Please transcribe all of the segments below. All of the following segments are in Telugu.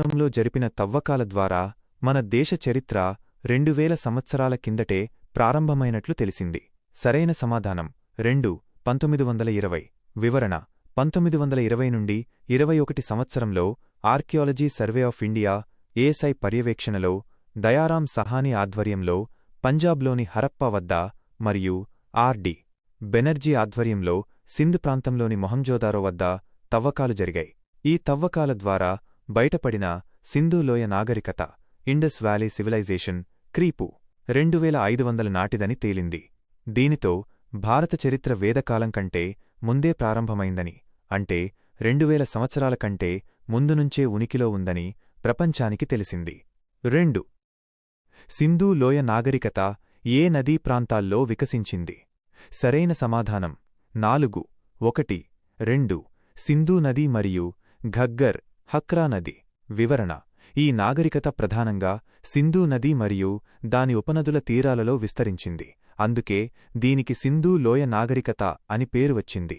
లో జరిపిన తవ్వకాల ద్వారా మన దేశ చరిత్ర 2000 సంవత్సరాల కిందటే ప్రారంభమైనట్లు తెలిసింది. సరైన సమాధానం 2 1920. వివరణ 1920 నుండి 21 సంవత్సరంలో archaeology survey of India ASI పర్యవేక్షణలో దయారాం సహానీ ఆధ్వర్యంలో పంజాబ్లోని హరప్పా వద్ద మరియు ఆర్.డి. బెనర్జీ ఆధ్వర్యంలో సింధ్ ప్రాంతంలోని మొహంజోదారో వద్ద తవ్వకాలు జరిగాయి. ఈ తవ్వకాల ద్వారా బయటపడిన సింధు లోయ నాగరికత ఇండస్ వ్యాలీ సివిలైజేషన్ క్రీపు 2500 నాటిదని తేలింది. దీనితో భారత చరిత్ర వేదకాలం కంటే ముందే ప్రారంభమైందని, అంటే 2000 సంవత్సరాల కంటే ముందునుంచే ఉనికిలో ఉందని ప్రపంచానికి తెలిసింది. 2. సింధు లోయ నాగరికత ఏ నదీ ప్రాంతాల్లో వికసించింది? సరైన సమాధానం 4 1 2 సింధు నది మరియు ఘగ్గర్ హక్రా నది. వివరణ ఈ నాగరికత ప్రధానంగా సింధు నది మరియు దాని ఉపనదుల తీరాలలో విస్తరించింది. అందుకే దీనికి సింధు లోయ నాగరికత అని పేరు వచ్చింది.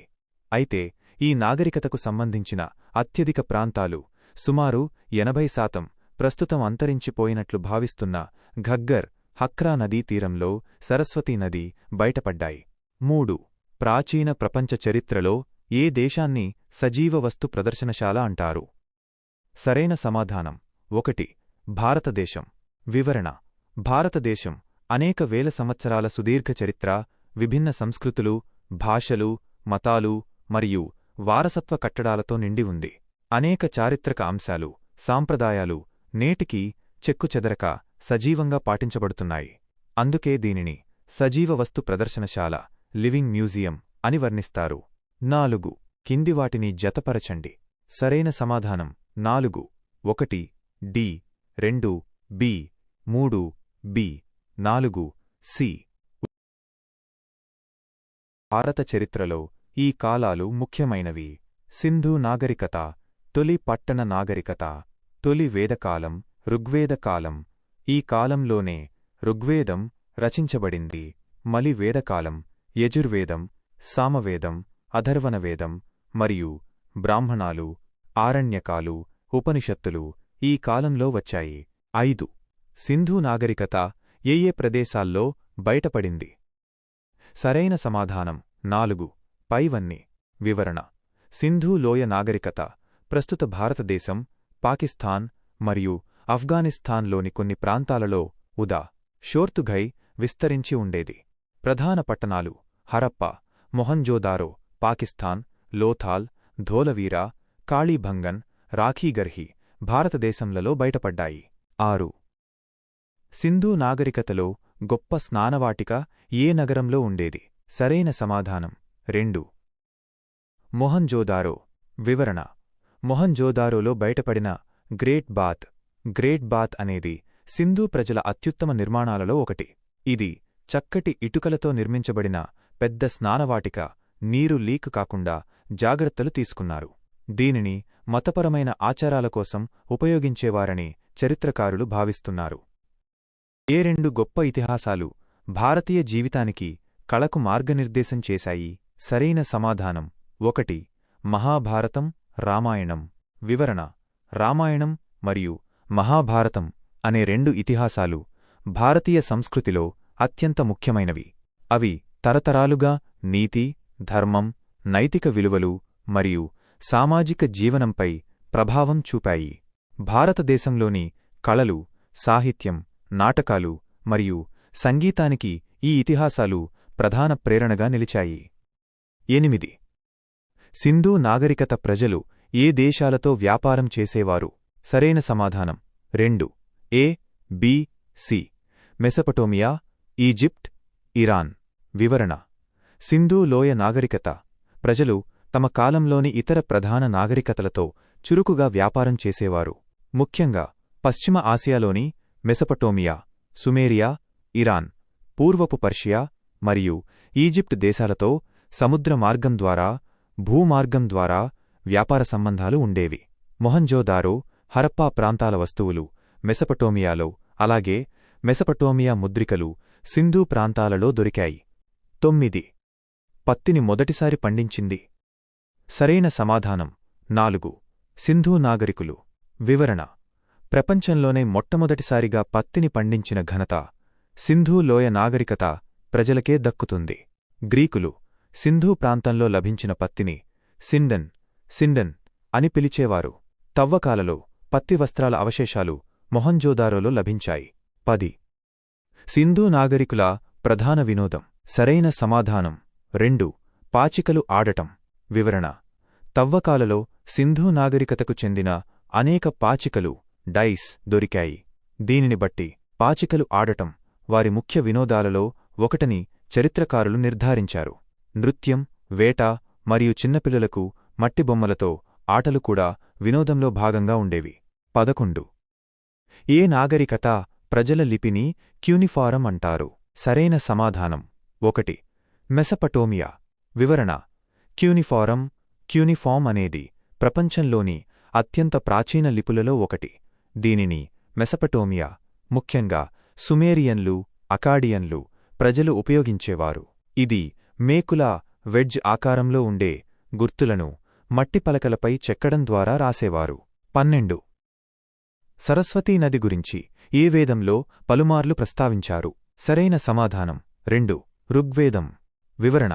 అయితే ఈ నాగరికతకు సంబంధించిన అత్యధిక ప్రాంతాలు సుమారు 80% ప్రస్తుతం అంతరించిపోయినట్లు భావిస్తున్న ఘగ్గర్ హక్రా నదీ తీరంలో సరస్వతీ నది బయటపడ్డాయి. 3. ప్రాచీన ప్రపంచ చరిత్రలో ఏ దేశాన్ని సజీవ వస్తు ప్రదర్శనశాల అంటారు? సరైన సమాధానం 1 భారతదేశం. వివరణ భారతదేశం అనేక వేల సంవత్సరాల సుదీర్ఘ చరిత్ర, విభిన్న సంస్కృతులు, భాషలు, మతాలు మరియు వారసత్వ కట్టడాలతో నిండి ఉంది. అనేక చారిత్రక అంశాలు, సాంప్రదాయాలు నేటికీ చెక్కుచెదరక సజీవంగా పాటించబడుతున్నాయి. అందుకే దీనిని సజీవ వస్తు ప్రదర్శనశాల లివింగ్ మ్యూజియం అని వర్ణిస్తారు. 4 కింది వాటిని జతపరచండి. సరైన సమాధానం 4 1 డి 2 బి 3 బి 4 సి. భారత చరిత్రలో ఈ కాలాలు ముఖ్యమైనవి. సింధు నాగరికత, తొలి పట్టణ నాగరికత, తొలి వేదకాలం, ఋగ్వేదకాలం. ఈ కాలంలోనే ఋగ్వేదం రచించబడింది. మలి వేదకాలం, యజుర్వేదం, సామవేదం, అథర్వణవేదం మరియు బ్రాహ్మణాలు, ఆరణ్యకాలు, ఉపనిషత్తులు ఈ కాలంలో వచ్చాయి. 5 సింధు నాగరికత ఏ ప్రదేశాల్లో బయటపడింది? సరైన సమాధానం 4 పైవన్నీ. వివరణ సింధు లోయ నాగరికత ప్రస్తుత భారతదేశం, పాకిస్తాన్ మరియు ఆఫ్ఘనిస్తాన్లోని కొన్ని ప్రాంతాలలో ఉదా షోర్తుఘై విస్తరించి ఉండేది. ప్రధాన పట్టణాలు హరప్పా, మొహంజోదారో పాకిస్తాన్, లోథాల్, ధోలవీరా, కాళీబంగన్, రాఖీగర్హి భారతదేశంలలో బయటపడ్డాయి. 6 సింధు నాగరికతలో గొప్ప స్నానవాటిక ఏ నగరంలో ఉండేది? సరైన సమాధానం 2 మొహంజోదారో. వివరణ మొహంజోదారోలో బయటపడిన గ్రేట్ బాత్ అనేది సింధు ప్రజల అత్యుత్తమ నిర్మాణాలలో ఒకటి. ఇది చక్కటి ఇటుకలతో నిర్మించబడిన పెద్ద స్నానవాటిక. నీరు లీక్ కాకుండా జాగ్రత్తలు తీసుకున్నారు. దీనిని మతపరమైన ఆచారాల కోసం ఉపయోగించేవారని చరిత్రకారులు భావిస్తున్నారు. ఏ 2 గొప్ప ఇతిహాసాలు భారతీయ జీవితానికి, కళకు మార్గనిర్దేశం చేశాయి? సరైన సమాధానం 1 మహాభారతం, రామాయణం. వివరణ రామాయణం మరియు మహాభారతం అనే 2 ఇతిహాసాలు భారతీయ సంస్కృతిలో అత్యంత ముఖ్యమైనవి. అవి తరతరాలుగా నీతి, ధర్మం, నైతిక విలువలు మరియు సామాజిక జీవనంపై ప్రభావం చూపాయి. భారతదేశంలోని కళలు, సాహిత్యం, నాటకాలు మరియు సంగీతానికి ఈ ఇతిహాసాలు ప్రధాన ప్రేరణగా నిలిచాయి. 8 సింధు నాగరికత ప్రజలు ఏ దేశాలతో వ్యాపారం చేసేవారు? సరైన సమాధానం 2 A B C Mesopotamia, Egypt, Iran. వివరణ సింధు లోయ నాగరికత ప్రజలు తమ కాలంలోని ఇతర ప్రధాన నాగరికతలతో చురుకుగా వ్యాపారం చేసేవారు. ముఖ్యంగా పశ్చిమ ఆసియాలోని మెసపటోమియా, సుమేరియా, ఇరాన్, పూర్వపు పర్షియా మరియు ఈజిప్ట్ దేశాలతో సముద్ర మార్గం ద్వారా, భూమార్గం ద్వారా వ్యాపార సంబంధాలు ఉండేవి. మొహంజోదారో, హరప్పా ప్రాంతాల వస్తువులు మెసపటోమియాలో, అలాగే మెసపటోమియా ముద్రికలు సింధు ప్రాంతాలలో దొరికాయి. 9 పత్తిని మొదటిసారి పండించింది? సరైన సమాధానం 4 సింధు నాగరికులు. వివరణ ప్రపంచంలోనే మొట్టమొదటిసారిగా పత్తిని పండించిన ఘనత సింధూ లోయ నాగరికత ప్రజలకే దక్కుతుంది. గ్రీకులు సింధూ ప్రాంతంలో లభించిన పత్తిని సిండన్ అని పిలిచేవారు. తవ్వకాలలో పత్తి వస్త్రాల అవశేషాలు మొహంజోదారోలో లభించాయి. 10. సింధూ నాగరికుల ప్రధాన వినోదం. సరైన సమాధానం 2. పాచికలు ఆడటం. వివరణ: తవ్వకాలలో సింధూ నాగరికతకు చెందిన అనేక పాచికలు డైస్ దొరికాయి. దీనిని బట్టి పాచికలు ఆడటం వారి ముఖ్య వినోదాలలో ఒకటని చరిత్రకారులు నిర్ధారించారు. నృత్యం, వేట మరియు చిన్నపిల్లలకు మట్టిబొమ్మలతో ఆటలు కూడా వినోదంలో భాగంగా ఉండేవి. 11. ఏ నాగరికత ప్రజల లిపిని క్యూనిఫారం అంటారు? సరైన సమాధానం 1. మెసపటోమియా. వివరణ: క్యూనిఫార్మ్ అనేది ప్రపంచంలోని అత్యంత ప్రాచీన లిపులలో ఒకటి. దీనిని మెసపటోమియా, ముఖ్యంగా సుమేరియన్లు, అకాడియన్లు ప్రజలు ఉపయోగించేవారు. ఇది మేకుల వెడ్జ్ ఆకారంలో ఉండే గుర్తులను మట్టి పలకలపై చెక్కడం ద్వారా రాసేవారు. 12. సరస్వతీ నది గురించి ఏ వేదంలో పలుమార్లు ప్రస్తావించారు? సరైన సమాధానం 2. ఋగ్వేదం. వివరణ: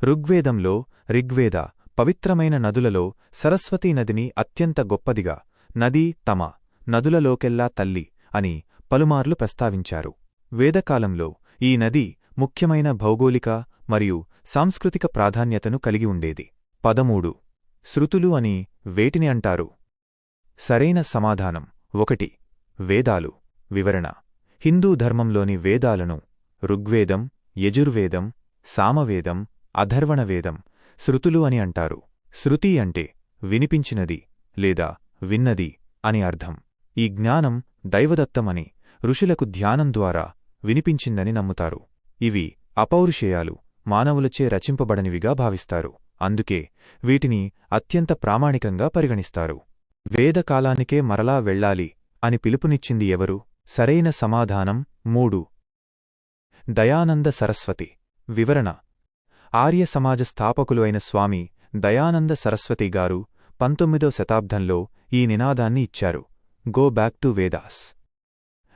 ఋగ్వేదంలో రిగ్వేద పవిత్రమైన నదులలో సరస్వతీ నదిని అత్యంత గొప్పదిగా, నదీ తమ నదులలోకెల్లా తల్లి అని పలుమార్లు ప్రస్తావించారు. వేదకాలంలో ఈ నది ముఖ్యమైన భౌగోళిక మరియు సాంస్కృతిక ప్రాధాన్యతను కలిగి ఉండేది. 13. శృతులు అని వేటిని అంటారు? సరైన సమాధానం 1. వేదాలు. వివరణ: హిందూ ధర్మంలోని వేదాలను ఋగ్వేదం, యజుర్వేదం, సామవేదం, అథర్వణవేదం శృతులు అని అంటారు. శృతి అంటే వినిపించినది లేదా విన్నది అని అర్థం. ఈ జ్ఞానం దైవదత్తమని, ఋషులకు ధ్యానం ద్వారా వినిపించిందని నమ్ముతారు. ఇవి అపౌరుషేయాలు, మానవులచే రచింపబడనివిగా భావిస్తారు. అందుకే వీటిని అత్యంత ప్రామాణికంగా పరిగణిస్తారు. వేదకాలానికే మరలా వెళ్ళాలి అని పిలుపునిచ్చింది ఎవరు? సరైన సమాధానం 3. దయానంద సరస్వతి. వివరణ: ఆర్య సమాజ స్థాపకులు అయిన స్వామి దయానంద సరస్వతి గారు 19వ శతాబ్దంలో ఈ నినాదాన్ని ఇచ్చారు: గో బ్యాక్ టు వేదాస్.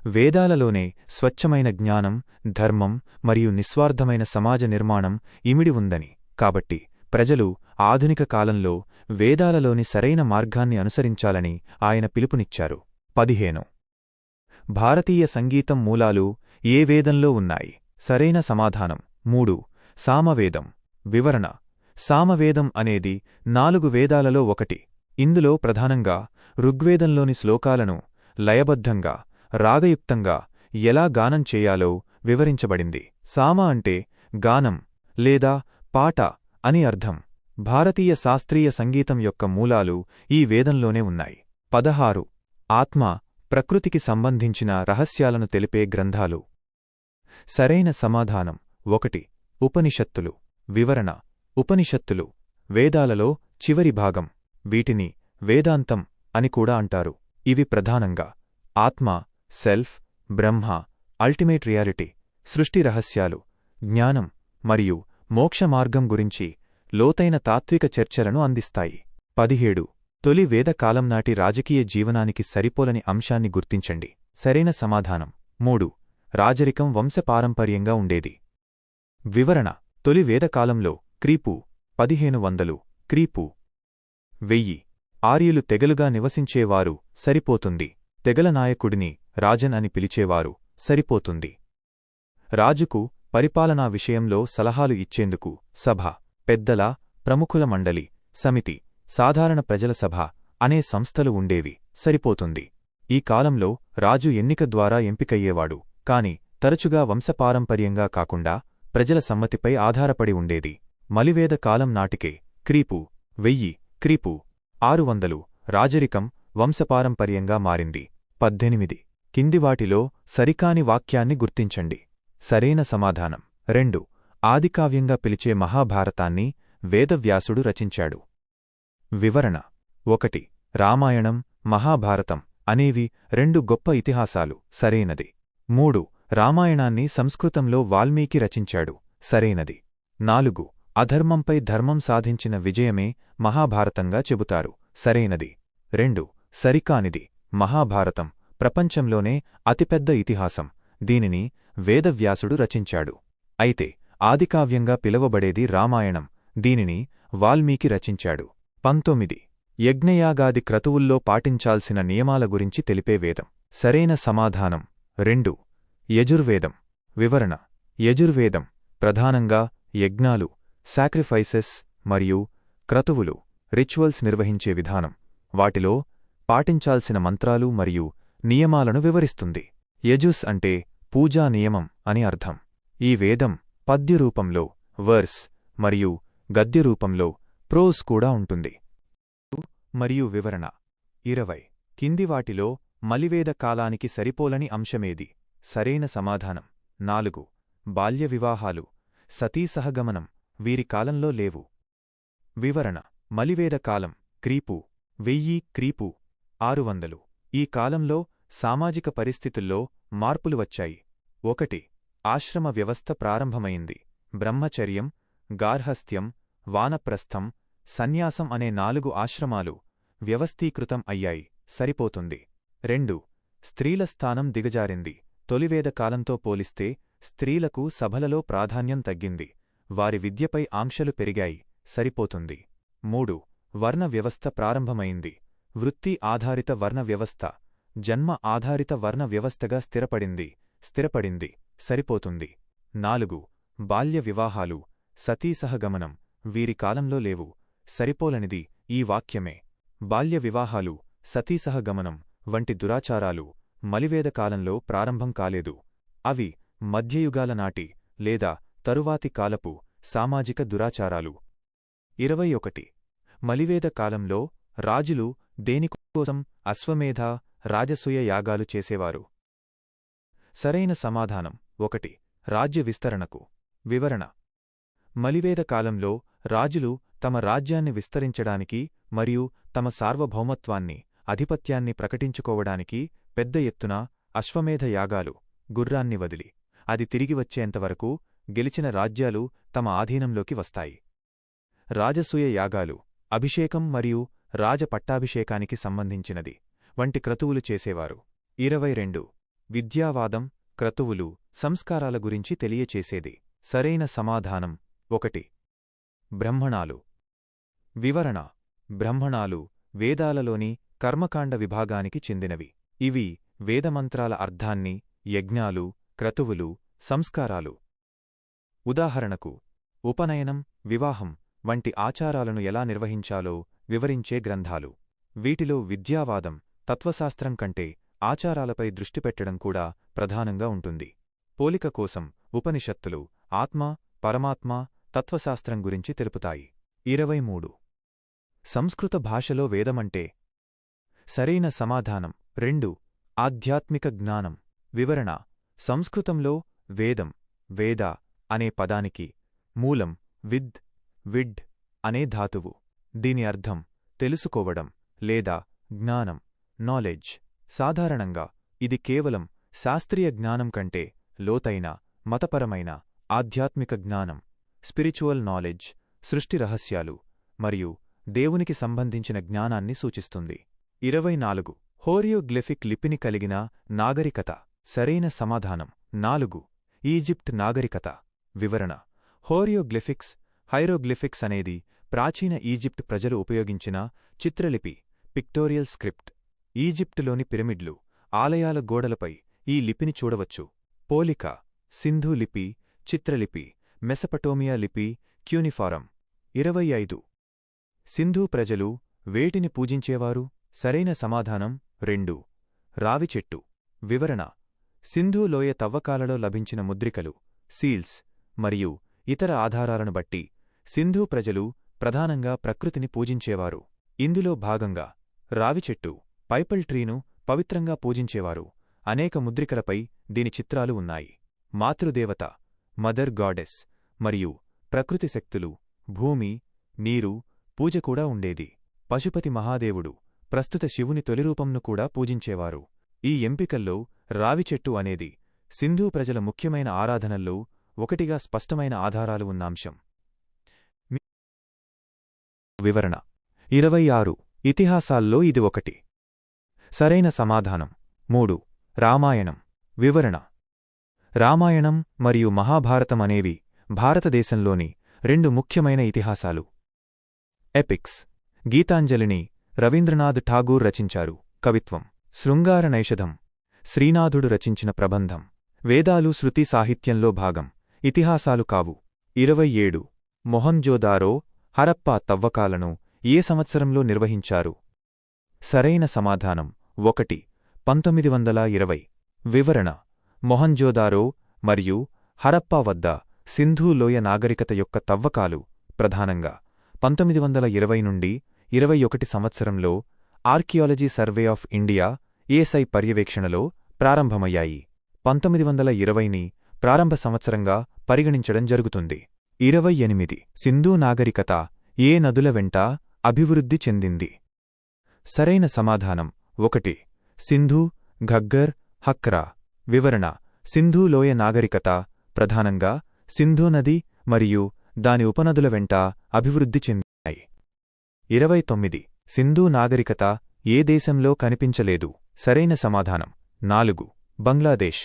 వేదాలలోనే స్వచ్ఛమైన జ్ఞానం, ధర్మం మరియు నిస్వార్థమైన సమాజ నిర్మాణం ఇమిడి ఉందని, కాబట్టి ప్రజలు ఆధునిక కాలంలో వేదాలలోని సరైన మార్గాన్ని అనుసరించాలని ఆయన పిలుపునిచ్చారు. 15. భారతీయ సంగీతం మూలాలు ఏ వేదంలో ఉన్నాయి? సరైన సమాధానం 3. సామవేదం. వివరణ: సామవేదం అనేది 4 వేదాలలో ఒకటి. ఇందులో ప్రధానంగా ఋగ్వేదంలోని శ్లోకాలను లయబద్ధంగా, రాగయుక్తంగా ఎలా గానం చేయాలో వివరించబడింది. సామ అంటే గానం లేదా పాట అని అర్థం. భారతీయ శాస్త్రీయ సంగీతం యొక్క మూలాలు ఈ వేదంలోనే ఉన్నాయి. 16. ఆత్మ, ప్రకృతికి సంబంధించిన రహస్యాలను తెలిపే గ్రంథాలు. సరైన సమాధానం 1. ఉపనిషత్తులు. వివరణ: ఉపనిషత్తులు వేదాలలో చివరి భాగం. వీటిని వేదాంతం అని కూడా అంటారు. ఇవి ప్రధానంగా ఆత్మ, సెల్ఫ్, బ్రహ్మ, అల్టిమేట్ రియాలిటీ, సృష్టి రహస్యాలు, జ్ఞానం మరియు మోక్ష మార్గం గురించి లోతైన తాత్విక చర్చలను అందిస్తాయి. 17. తొలి వేదకాలం నాటి రాజకీయ జీవనానికి సరిపోలని అంశాన్ని గుర్తించండి. సరైన సమాధానం 3. రాజరికం వంశపారంపర్యంగా ఉండేది. వివరణ: తొలి వేదకాలంలో క్రీపు 1500, క్రీపు 1000 ఆర్యులు తెగలుగా నివసించేవారు, సరిపోతుంది. తెగల నాయకుడిని రాజన్ అని పిలిచేవారు, సరిపోతుంది. రాజుకు పరిపాలనా విషయంలో సలహాలు ఇచ్చేందుకు సభ, పెద్దల, ప్రముఖుల మండలి, సమితి, సాధారణ ప్రజల సభ అనే సంస్థలు ఉండేవి, సరిపోతుంది. ఈ కాలంలో రాజు ఎన్నిక ద్వారా ఎంపికయ్యేవాడు, కాని తరచుగా వంశపారంపర్యంగా కాకుండా ప్రజల సమ్మతిపై ఆధారపడి ఉండేది. మలివేద కాలం నాటికే క్రీపు 1000, క్రీపు 600 రాజరికం వంశపారంపర్యంగా మారింది. 18. కిందివాటిలో సరికాని వాక్యాన్ని గుర్తించండి. సరైన సమాధానం 2. ఆదికావ్యంగా పిలిచే మహాభారతాన్ని వేదవ్యాసుడు రచించాడు. వివరణ: 1. రామాయణం, మహాభారతం అనేవి 2 గొప్ప ఇతిహాసాలు, సరైనది. 3. రామాయణాన్ని సంస్కృతంలో వాల్మీకి రచించాడు, సరైనది. 4. అధర్మంపై ధర్మం సాధించిన విజయమే మహాభారతంగా చెబుతారు, సరైనది. 2. సరికానిది, మహాభారతం ప్రపంచంలోనే అతిపెద్ద ఇతిహాసం. దీనిని వేదవ్యాసుడు రచించాడు. అయితే ఆదికావ్యంగా పిలువబడేది రామాయణం. దీనిని వాల్మీకి రచించాడు. 19 యజ్ఞయాగాది క్రతువుల్లో పాటించాల్సిన నియమాల గురించి తెలిపే వేదం. సరైన సమాధానం 2 యజుర్వేదం. వివరణ: యజుర్వేదం ప్రధానంగా యజ్ఞాలు, సాక్రిఫైసెస్ మరియు క్రతువులు, రిచువల్స్ నిర్వహించే విధానం, వాటిలో పాటించాల్సిన మంత్రాలు మరియు నియమాలను వివరిస్తుంది. యజుస్ అంటే పూజా నియమం అని అర్థం. ఈ వేదం పద్యరూపంలో వర్స్ మరియు గద్యరూపంలో ప్రోస్ కూడా ఉంటుంది. మరియు వివరణ: 20 కింది వాటిలో మలివేద కాలానికి సరిపోలని అంశమేది? సరైన సమాధానం 4 బాల్య వివాహాలు, సతీసహగమనం వీరి కాలంలో లేవు. వివరణ: మలివేద కాలం క్రీపు 1000 క్రీపు 600. ఈ కాలంలో సామాజిక పరిస్థితుల్లో మార్పులు వచ్చాయి. 1 ఆశ్రమ వ్యవస్థ ప్రారంభమైంది. బ్రహ్మచర్యం, గార్హస్థ్యం, వానప్రస్థం, సన్యాసం అనే 4 ఆశ్రమాలు వ్యవస్థీకృతం అయ్యాయి. సరిపోతుంది. 2 స్త్రీల స్థానం దిగజారింది. తొలివేద కాలంతో పోలిస్తే స్త్రీలకు సభలలో ప్రాధాన్యం తగ్గింది. వారి విద్యపై ఆంక్షలు పెరిగాయి. సరిపోతుంది. 3 వర్ణ వ్యవస్థ ప్రారంభమైంది. వృత్తి ఆధారిత వర్ణ వ్యవస్థ జన్మ ఆధారిత వర్ణ వ్యవస్థగా స్థిరపడింది. సరిపోతుంది. 4 బాల్య వివాహాలు, సతీసహగమనం వీరి కాలంలో లేవు. సరిపోలనిది ఈ వాక్యమే. బాల్య వివాహాలు, సతీసహగమనం వంటి దురాచారాలు మలివేద కాలంలో ప్రారంభం కాలేదు. అవి మధ్యయుగాల నాటి లేదా తరువాతి కాలపు సామాజిక దురాచారాలు. 21 మలివేద కాలంలో రాజులు దేనికోసం అశ్వమేధ, రాజసూయ యాగాలు చేసేవారు? సరైన సమాధానం 1 రాజ్య విస్తరణకు. వివరణ: మలివేద కాలంలో రాజులు తమ రాజ్యాన్ని విస్తరించడానికి మరియు తమ సార్వభౌమత్వాన్ని, ఆధిపత్యాన్ని ప్రకటించుకోవడానికి పెద్ద ఎత్తున అశ్వమేధ యాగాలు, గుర్రాన్ని వదిలి అది తిరిగి వచ్చేంతవరకు గెలిచిన రాజ్యాలు తమ ఆధీనంలోకి వస్తాయి. రాజసూయ యాగాలు అభిషేకం మరియు రాజపట్టాభిషేకానికి సంబంధించినది వంటి క్రతువులు చేసేవారు. 22 విద్యావాదం, క్రతువులు, సంస్కారాల గురించి తెలియచేసేది. సరైన సమాధానం 1 బ్రహ్మణాలు. వివరణ: బ్రహ్మణాలు వేదాలలోని కర్మకాండ విభాగానికి చెందినవి. ఇవి వేదమంత్రాల అర్థాన్ని, యజ్ఞాలు, క్రతువులు, సంస్కారాలు, ఉదాహరణకు ఉపనయనం, వివాహం వంటి ఆచారాలను ఎలా నిర్వహించాలో వివరించే గ్రంథాలు. వీటిలో విద్యావాదం, తత్వశాస్త్రం కంటే ఆచారాలపై దృష్టిపెట్టడం కూడా ప్రధానంగా ఉంటుంది. పోలిక కోసం ఉపనిషత్తులు ఆత్మ, పరమాత్మ, తత్వశాస్త్రం గురించి తెలుపుతాయి. 23 సంస్కృత భాషలో వేదమంటే? సరైన సమాధానం 2 ఆధ్యాత్మిక జ్ఞానం. వివరణ: సంస్కృతంలో వేదం, వేద అనే పదానికి మూలం విడ్ అనే ధాతువు. దీని అర్థం తెలుసుకోవడం లేదా జ్ఞానం, నాలెడ్జ్. సాధారణంగా ఇది కేవలం శాస్త్రీయ జ్ఞానం కంటే లోతైన, మతపరమైన, ఆధ్యాత్మిక జ్ఞానం, స్పిరిచువల్ నాలెడ్జ్, సృష్టి రహస్యాలు మరియు దేవునికి సంబంధించిన జ్ఞానాన్ని సూచిస్తుంది. 24 హోరియోగ్లిఫిక్ లిపిని కలిగిన నాగరికత. సరైన సమాధానం 4 ఈజిప్ట్ నాగరికత. వివరణ: హోరియోగ్లిఫిక్స్, హైరోగ్లిఫిక్స్ అనేది ప్రాచీన ఈజిప్ట్ ప్రజలు ఉపయోగించిన చిత్రలిపి, పిక్టోరియల్ స్క్రిప్ట్. ఈజిప్టులోని పిరమిడ్లు, ఆలయాల గోడలపై ఈ లిపిని చూడవచ్చు. పోలిక: సింధు లిపి, చిత్రలిపి, మెసపటోమియా లిపి, క్యూనిఫారం. 25 సింధూ ప్రజలు వేటిని పూజించేవారు? సరైన సమాధానం 2 రావి చెట్టు. వివరణ: సింధూ లోయ తవ్వకాలలో లభించిన ముద్రికలు, సీల్స్ మరియు ఇతర ఆధారాలను బట్టి సింధూ ప్రజలు ప్రధానంగా ప్రకృతిని పూజించేవారు. ఇందులో భాగంగా రావిచెట్టు, పైపల్ ట్రీను పవిత్రంగా పూజించేవారు. అనేక ముద్రికలపై దీని చిత్రాలు ఉన్నాయి. మాతృదేవత, మదర్ గాడెస్ మరియు ప్రకృతి శక్తులు, భూమి, నీరు పూజ కూడా ఉండేది. పశుపతి మహాదేవుడు, ప్రస్తుత శివుని తొలిరూపంను కూడా పూజించేవారు. ఈ ఎంపికల్లో రావిచెట్టు అనేది సింధూ ప్రజల ముఖ్యమైన ఆరాధనల్లో ఒకటిగా స్పష్టమైన ఆధారాలు ఉన్న అంశం. వివరణ: 26 ఇతిహాసాల్లో ఇది ఒకటి. సరైన సమాధానం 3. రామాయణం. వివరణ. రామాయణం మరియు మహాభారతం అనేవి భారతదేశంలోని రెండు ముఖ్యమైన ఇతిహాసాలు. ఎపిక్స్. గీతాంజలిని రవీంద్రనాథ్ ఠాగూర్ రచించారు. కవిత్వం. శృంగార నైషధం శ్రీనాథుడు రచించిన ప్రబంధం. వేదాలు శృతి సాహిత్యంలో భాగం, ఇతిహాసాలు కావు. 27. మొహంజోదారో, హరప్పా తవ్వకాలను ఏ సంవత్సరంలో నిర్వహించారు? సరైన సమాధానం 1. 1920. వివరణ. మొహంజోదారో మరియు హరప్పా వద్ద సింధూ లోయ నాగరికత యొక్క తవ్వకాలు ప్రధానంగా 1920 నుండి 21 సంవత్సరంలో archaeology survey of India ASI పర్యవేక్షణలో ప్రారంభమయ్యాయి. 1920ని ప్రారంభ సంవత్సరంగా పరిగణించడం జరుగుతుంది. 28. సింధూ నాగరికత ఏ నదుల వెంట అభివృద్ధి చెందింది? సరైన సమాధానం 1. సింధు, ఘగ్గర్, హక్రా. వివరణ. సింధూ లోయ నాగరికత ప్రధానంగా సింధూ నది మరియు దాని ఉపనదుల వెంట అభివృద్ధి చెందాయి. 29. సింధూ నాగరికత ఏ దేశంలో కనిపించలేదు? సరైన సమాధానం 4. బంగ్లాదేశ్.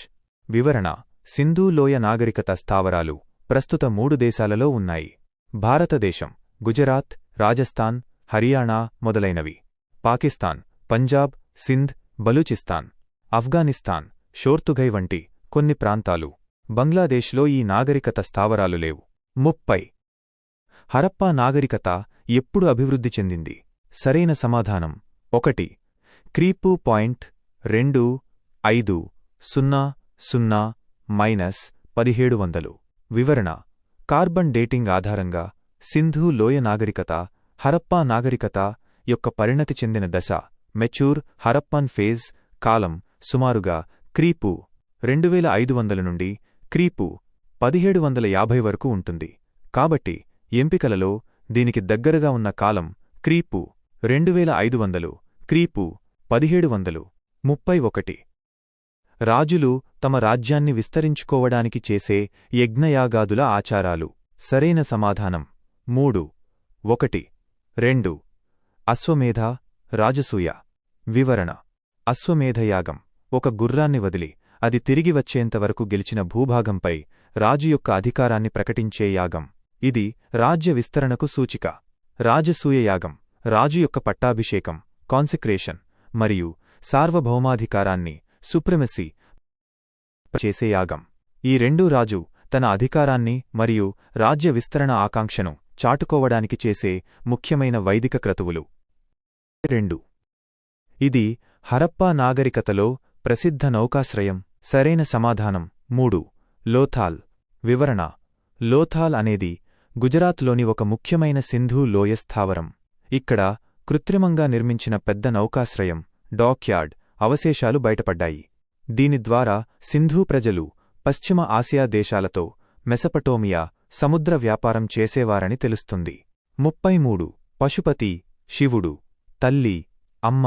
వివరణ. సింధూ లోయ నాగరికత స్థావరాలు ప్రస్తుత 3 దేశాలలో ఉన్నాయి: భారతదేశం, గుజరాత్, రాజస్థాన్, హర్యానా మొదలైనవి; పాకిస్తాన్, పంజాబ్, సింధ్, బలూచిస్తాన్, ఆఫ్ఘనిస్తాన్, షోర్తుఘై వంటి కొన్ని ప్రాంతాలు. బంగ్లాదేశ్లో ఈ నాగరికత స్థావరాలు లేవు. 30. హరప్పా నాగరికత ఎప్పుడు అభివృద్ధి చెందింది? సరైన సమాధానం 1. క్రీపు. 2.50-1700. వివరణ. కార్బన్ డేటింగ్ ఆధారంగా సింధూ లోయ నాగరికత హరప్పా నాగరికత యొక్క పరిణతి చెందిన దశ మెచ్యూర్ హరప్పన్ ఫేజ్ కాలం సుమారుగా క్రీపు 2500 నుండి క్రీపు 1750 వరకు ఉంటుంది. కాబట్టి ఎంపికలలో దీనికి దగ్గరగా ఉన్న కాలం క్రీపు 2500, క్రీపు 1700. 31. రాజులు తమ రాజ్యాన్ని విస్తరించుకోవడానికి చేసే యజ్ఞయాగాదుల ఆచారాలు. సరైన సమాధానం 3. 1. 2. అశ్వమేధ, రాజసూయ. వివరణ. అశ్వమేధయాగం ఒక గుర్రాన్ని వదిలి అది తిరిగి వచ్చేంతవరకు గెలిచిన భూభాగంపై రాజు యొక్క అధికారాన్ని ప్రకటించే యాగం. ఇది రాజ్య విస్తరణకు సూచిక. రాజసూయయాగం రాజు యొక్క పట్టాభిషేకం, కాన్సిక్రేషన్ మరియు సార్వభౌమాధికారాన్ని సుప్రిమసీ చేసే యాగం. ఈ రెండూ రాజు తన అధికారాన్ని మరియు రాజ్య విస్తరణ ఆకాంక్షను చాటుకోవడానికి చేసే ముఖ్యమైన వైదిక క్రతువులు. 2. ఇది హరప్పా నాగరికతలో ప్రసిద్ధ నౌకాశ్రయం. సరైన సమాధానం 3. లోథాల్. వివరణ. లోథాల్ అనేది గుజరాత్లోని ఒక ముఖ్యమైన సింధూ లోయ స్థావరం. ఇక్కడ కృత్రిమంగా నిర్మించిన పెద్ద నౌకాశ్రయం డాక్యార్డ్ అవశేషాలు బయటపడ్డాయి. దీని ద్వారా సింధూ ప్రజలు పశ్చిమ ఆసియా దేశాలతో మెసపటోమియా సముద్ర వ్యాపారం చేసేవారని తెలుస్తుంది. 33. పశుపతి, శివుడు, తల్లి, అమ్మ,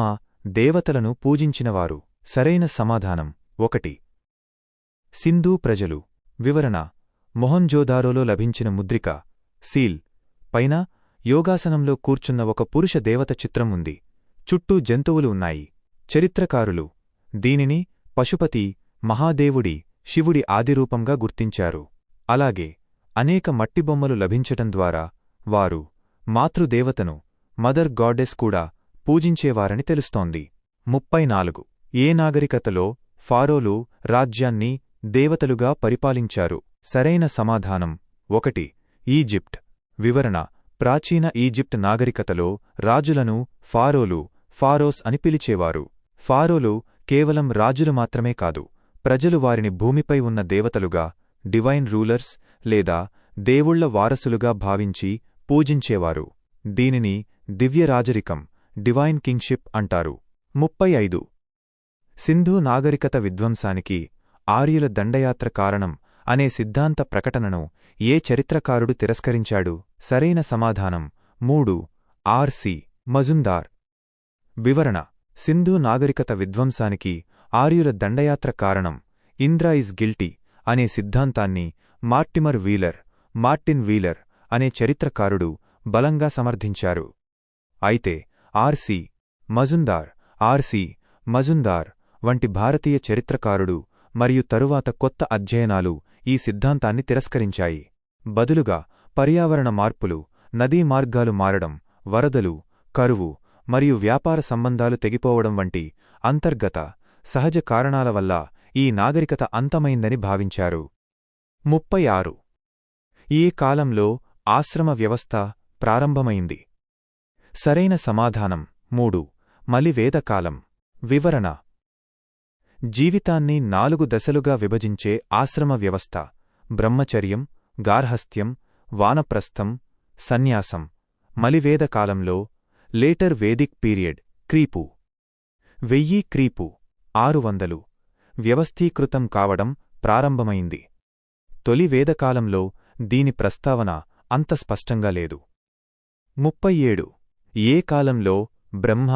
దేవతలను పూజించినవారు. సరైన సమాధానం 1. సింధూ ప్రజలు. వివరణ. మొహంజోదారోలో లభించిన ముద్రిక సీల్ పైన యోగాసనంలో కూర్చున్న ఒక పురుష దేవత చిత్రం ఉంది. చుట్టూ జంతువులు ఉన్నాయి. చరిత్రకారులు దీనిని పశుపతి, మహాదేవుడి, శివుడి ఆదిరూపంగా గుర్తించారు. అలాగే అనేక మట్టిబొమ్మలు లభించటం ద్వారా వారు మాతృదేవతను, మదర్ గాడెస్ కూడా పూజించేవారని తెలుస్తోంది. 34. ఏ నాగరికతలో ఫారోలు రాజ్యాన్ని దేవతలుగా పరిపాలించారు? సరైన సమాధానం 1. ఈజిప్ట్. వివరణ. ప్రాచీన ఈజిప్ట్ నాగరికతలో రాజులను ఫారోలు, ఫారోస్ అని పిలిచేవారు. ఫారోలు కేవలం రాజులు మాత్రమే కాదు, ప్రజలు వారిని భూమిపై ఉన్న దేవతలుగా, డివైన్ రూలర్స్ లేదా దేవుళ్ల వారసులుగా భావించి పూజించేవారు. దీనిని దివ్యరాజరికం, డివైన్ కింగ్షిప్ అంటారు. 35. సింధూ నాగరికత విధ్వంసానికి ఆర్యుల దండయాత్ర కారణం అనే సిద్ధాంత ప్రకటనను ఏ చరిత్రకారుడు తిరస్కరించాడు? సరైన సమాధానం 3. ఆర్.సి. మజుందార్. వివరణ. సింధూ నాగరికత విధ్వంసానికి ఆర్యుల దండయాత్ర కారణం, ఇంద్రా ఇస్ గిల్టీ అనే సిద్ధాంతాన్ని మార్టిన్ వీలర్ అనే చరిత్రకారుడు బలంగా సమర్థించారు. అయితే ఆర్.సి. మజుందార్ వంటి భారతీయ చరిత్రకారుడు మరియు తరువాత కొత్త అధ్యయనాలు ఈ సిద్ధాంతాన్ని తిరస్కరించాయి. బదులుగా పర్యావరణ మార్పులు, నదీ మార్గాలు మారడం, వరదలు, కరువు మరియు వ్యాపార సంబంధాలు తెగిపోవడం వంటి అంతర్గత, సహజ కారణాల వల్ల ఈ నాగరికత అంతమైందని భావించారు. 36. ఏ కాలంలో ఆశ్రమ వ్యవస్థ ప్రారంభమైంది? సరైన సమాధానం 3. మలివేదకాలం. వివరణ: జీవితాన్ని 4 దశలుగా విభజించే ఆశ్రమ వ్యవస్థ బ్రహ్మచర్యం, గార్హస్థ్యం, వానప్రస్థం, సన్యాసం. మలివేదకాలంలో లేటర్ వేదిక్ పీరియడ్ క్రీపు 1000 క్రీపు 600 వ్యవస్థీకృతం కావడం ప్రారంభమైంది. తొలి వేదకాలంలో దీని ప్రస్తావన అంత స్పష్టంగా లేదు. 37. ఏ కాలంలో బ్రహ్మ,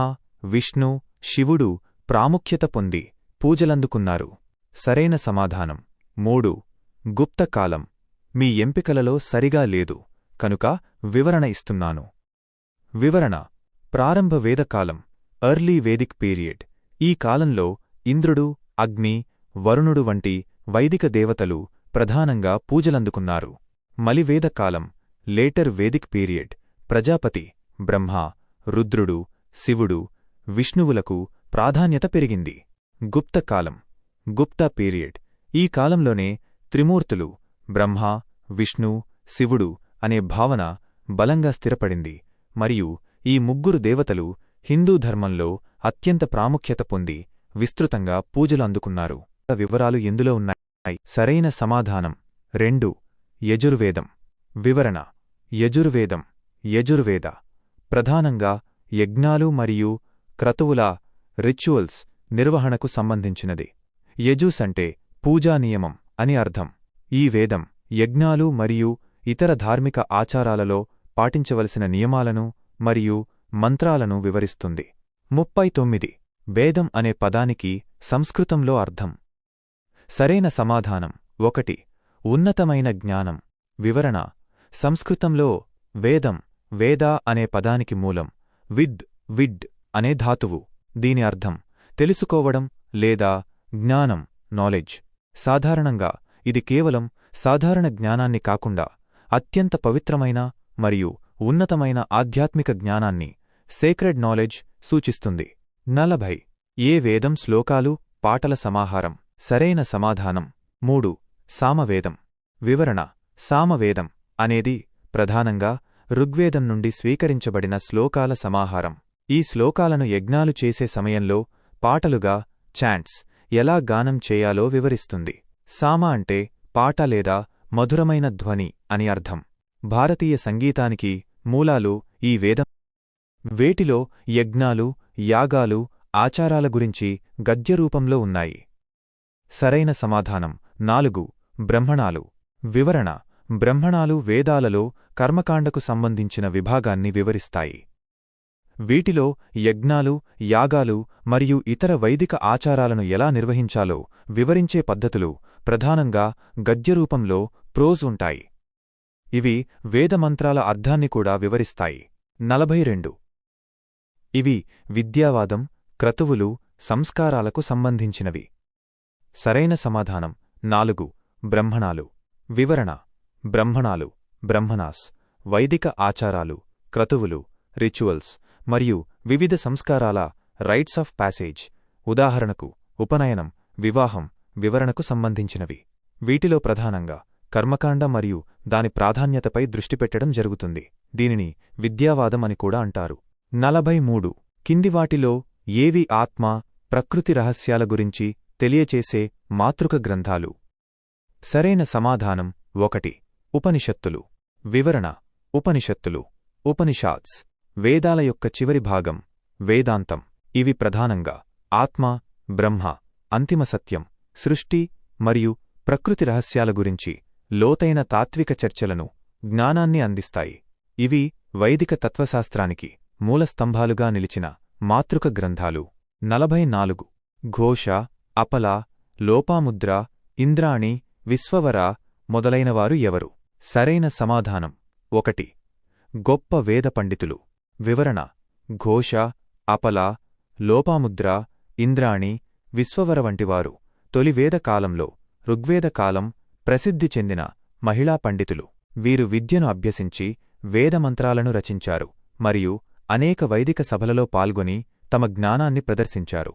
విష్ణు, శివుడు ప్రాముఖ్యత పొంది పూజలందుకున్నారు? సరైన సమాధానం 3. గుప్తకాలం. మీ ఎంపికలలో సరిగా లేదు కనుక వివరణ ఇస్తున్నాను. వివరణ: ప్రారంభ వేదకాలం ఎర్లీ వేదిక్ పీరియడ్. ఈ కాలంలో ఇంద్రుడు, అగ్ని, వరుణుడు వంటి వైదిక దేవతలు ప్రధానంగా పూజలందుకున్నారు. మలివేదకాలం లేటర్ వేదిక్ పీరియడ్. ప్రజాపతి, బ్రహ్మ, రుద్రుడు, శివుడు, విష్ణువులకు ప్రాధాన్యత పెరిగింది. గుప్తకాలం గుప్తా పీరియడ్. ఈ కాలంలోనే త్రిమూర్తులు బ్రహ్మ, విష్ణు, శివుడు అనే భావన బలంగా స్థిరపడింది మరియు ఈ ముగ్గురు దేవతలు హిందూ ధర్మంలో అత్యంత ప్రాముఖ్యత పొంది విస్తృతంగా పూజలు అందుకున్నారు. వివరాలు ఎందులో ఉన్నాయి? సరైన సమాధానం 2. యజుర్వేదం. వివరణ: యజుర్వేదం యజుర్వేద ప్రధానంగా యజ్ఞాలు మరియు క్రతువుల రిచువల్స్ నిర్వహణకు సంబంధించినది. యజుస్ అంటే పూజా నియమం అని అర్థం. ఈ వేదం యజ్ఞాలు మరియు ఇతర ధార్మిక ఆచారాలలో పాటించవలసిన నియమాలను మరియు మంత్రాలను వివరిస్తుంది. 39. వేదం అనే పదానికి సంస్కృతంలో అర్థం. సరైన సమాధానం 1. ఉన్నతమైన జ్ఞానం. వివరణ: సంస్కృతంలో వేదం, వేద అనే పదానికి మూలం విడ్ అనే ధాతువు. దీని అర్థం తెలుసుకోవడం లేదా జ్ఞానం, నాలెడ్జ్. సాధారణంగా ఇది కేవలం సాధారణ జ్ఞానాన్ని కాకుండా అత్యంత పవిత్రమైన మరియు ఉన్నతమైన ఆధ్యాత్మిక జ్ఞానాన్ని, సేక్రెడ్ నాలెడ్జ్ సూచిస్తుంది. 40. ఏ వేదం శ్లోకాలు, పాటల సమాహారం? సరైన సమాధానం 3. సామవేదం. వివరణ: సామవేదం అనేది ప్రధానంగా ఋగ్వేదం నుండి స్వీకరించబడిన శ్లోకాల సమాహారం. ఈ శ్లోకాలను యజ్ఞాలు చేసే సమయంలో పాటలుగా, చాంట్స్ ఎలా గానం చేయాలో వివరిస్తుంది. సామ అంటే పాట లేదా మధురమైన ధ్వని అని అర్థం. భారతీయ సంగీతానికి మూలాలు ఈ వేదం. వేటిలో యజ్ఞాలు, యాగాలు, ఆచారాల గురించి గద్యరూపంలో ఉన్నాయి? సరైన సమాధానం 4. బ్రహ్మణాలు. వివరణ: బ్రహ్మణాలు వేదాలలో కర్మకాండకు సంబంధించిన విభాగాన్ని వివరిస్తాయి. వీటిలో యజ్ఞాలు, యాగాలు మరియు ఇతర వైదిక ఆచారాలను ఎలా నిర్వహించాలో వివరించే పద్ధతులు ప్రధానంగా గద్యరూపంలో ప్రోజ్ ఉంటాయి. ఇవి వేదమంత్రాల అర్థాన్ని కూడా వివరిస్తాయి. 42. ఇవి విద్యావాదం, క్రతువులు, సంస్కారాలకు సంబంధించినవి. సరైన సమాధానం 4. బ్రహ్మణాలు. వివరణ: బ్రహ్మణాలు బ్రహ్మణాస్ వైదిక ఆచారాలు, క్రతువులు, రిచువల్స్ మరియు వివిధ సంస్కారాల రైట్స్ ఆఫ్ ప్యాసేజ్, ఉదాహరణకు ఉపనయనం, వివాహం, వివరణకు సంబంధించినవి. వీటిలో ప్రధానంగా కర్మకాండ మరియు దాని ప్రాధాన్యతపై దృష్టిపెట్టడం జరుగుతుంది. దీనిని విద్యావాదం అని కూడా అంటారు. 43. కిందివాటిలో ఏవి ఆత్మ, ప్రకృతి రహస్యాల గురించి తెలియచేసే మాతృక గ్రంథాలు? సరైన సమాధానం 1. ఉపనిషత్తులు. వివరణ: ఉపనిషత్తులు ఉపనిషాద్స్ వేదాల యొక్క చివరి భాగం, వేదాంతం. ఇవి ప్రధానంగా ఆత్మ, బ్రహ్మ, అంతిమ సత్యం, సృష్టి మరియు ప్రకృతి రహస్యాల గురించి లోతైన తాత్విక చర్చలను, జ్ఞానాన్ని అందిస్తాయి. ఇవి వైదిక తత్వశాస్త్రానికి మూలస్తంభాలుగా నిలిచిన మాతృక గ్రంథాలు. 44. ఘోష, అపల, లోపాముద్ర, ఇంద్రాణి, విశ్వవర మొదలైనవారు ఎవరు? సరైన సమాధానం 1. గొప్ప వేద పండితులు. వివరణ: ఘోష, అపల, లోపాముద్ర, ఇంద్రాణి, విశ్వవర వంటివారు తొలి వేద కాలంలో ఋగ్వేద కాలం ప్రసిద్ధి చెందిన మహిళా పండితులు. వీరు విద్యను అభ్యసించి వేదమంత్రాలను రచించారు మరియు అనేక వైదిక సభలలో పాల్గొని తమ జ్ఞానాన్ని ప్రదర్శించారు.